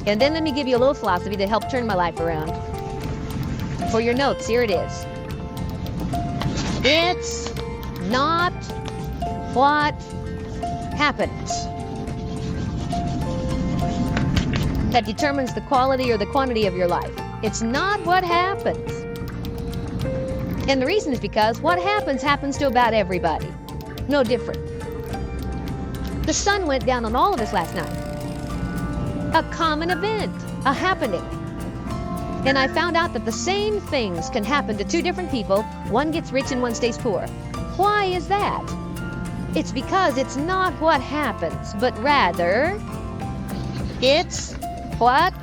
And then let me give you a little philosophy to help turn my life around. For your notes, here it is. It's not what happens that determines the quality or the quantity of your life. It's not what happens. And the reason is because what happens to about everybody. No different. The sun went down on all of us last night. A common event, a happening. And I found out that the same things can happen to two different people. One gets rich and one stays poor. Why is that? It's because it's not what happens, but rather it's what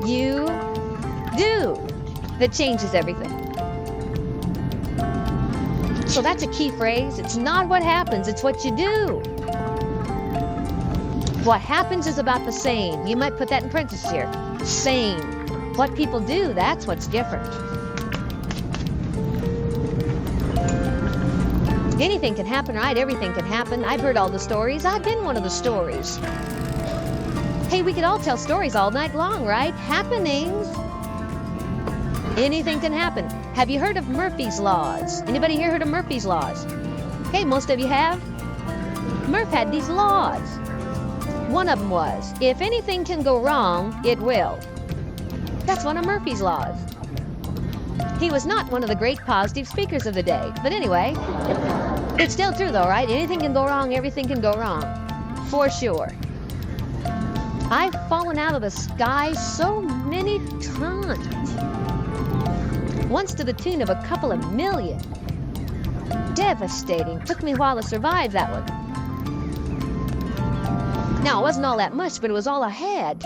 you do that changes everything. So that's a key phrase. It's not what happens, it's what you do. What happens is about the same. You might put that in parentheses here. Same. What people do, that's what's different. Anything can happen, right? Everything can happen. I've heard all the stories. I've been one of the stories. Hey, we could all tell stories all night long, right? Happenings. Anything can happen. Have you heard of Murphy's Laws? Anybody here heard of Murphy's Laws? Okay, most of you have. Murph had these laws. One of them was, if anything can go wrong, it will. That's one of Murphy's Laws. He was not one of the great positive speakers of the day. But anyway, it's still true though, right? Anything can go wrong, everything can go wrong. For sure. I've fallen out of the sky so many times. Once to the tune of a couple of million. Devastating. Took me a while to survive that one. Now, it wasn't all that much, but it was all I had.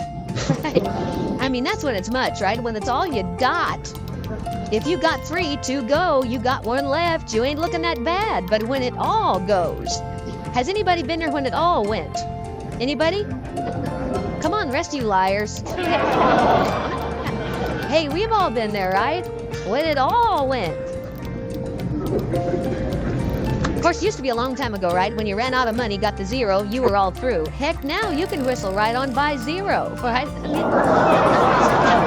Right? I mean, that's when it's much, right? When it's all you got. If you got 3 to go, you got 1 left. You ain't looking that bad. But when it all goes. Has anybody been there when it all went? Anybody? Come on, rest of you liars. Hey, we've all been there, right? When it all went. Of course, it used to be a long time ago, right? When you ran out of money, got to 0, you were all through. Heck, now you can whistle right on by 0, right? I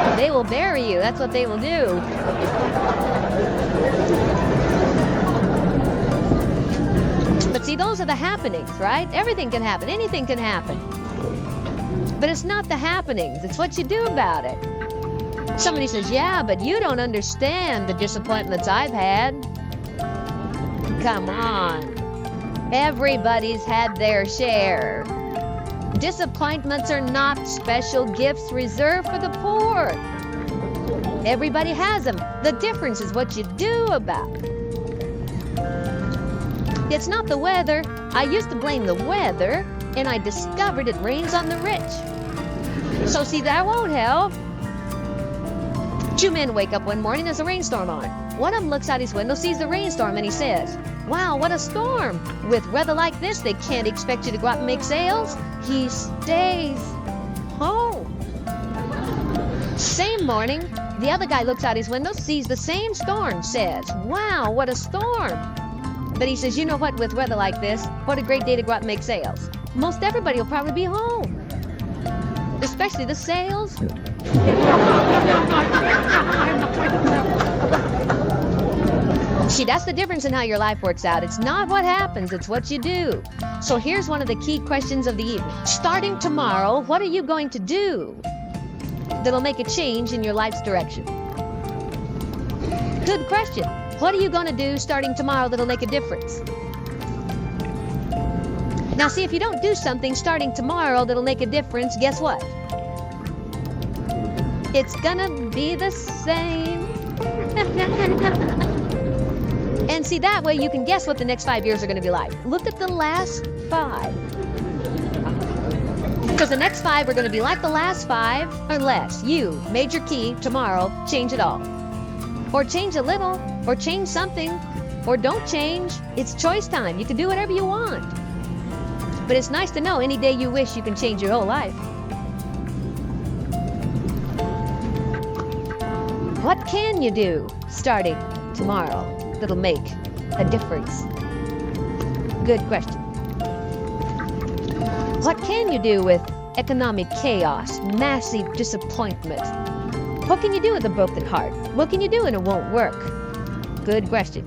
mean, they will bury you. That's what they will do. But see, those are the happenings, right? Everything can happen. Anything can happen. But it's not the happenings. It's what you do about it. Somebody says, yeah, but you don't understand the disappointments I've had. Come on. Everybody's had their share. Disappointments are not special gifts reserved for the poor. Everybody has them. The difference is what you do about it. It's not the weather. I used to blame the weather, and I discovered it rains on the rich. So see, that won't help. 2 men wake up one morning, there's a rainstorm on. One of them looks out his window, sees the rainstorm, and he says, wow, what a storm. With weather like this, they can't expect you to go out and make sales. He stays home. Same morning, the other guy looks out his window, sees the same storm, says, wow, what a storm. But he says, you know what, with weather like this, what a great day to go out and make sales. Most everybody will probably be home. Especially the sales. See, that's the difference in how your life works out. It's not what happens, it's what you do. So here's one of the key questions of the evening. Starting tomorrow, what are you going to do that'll make a change in your life's direction? Good question. What are you going to do starting tomorrow that'll make a difference? Now see, if you don't do something starting tomorrow that'll make a difference, guess what? It's gonna be the same. And see, that way you can guess what the next 5 years are gonna be like. Look at the last 5. Because the next 5 are gonna be like the last 5, unless you, major key, tomorrow, change it all. Or change a little, or change something, or don't change. It's choice time. You can do whatever you want. But it's nice to know any day you wish you can change your whole life. What can you do starting tomorrow that'll make a difference? Good question. What can you do with economic chaos, massive disappointment. What can you do with a broken heart? What can you do when it won't work? Good question.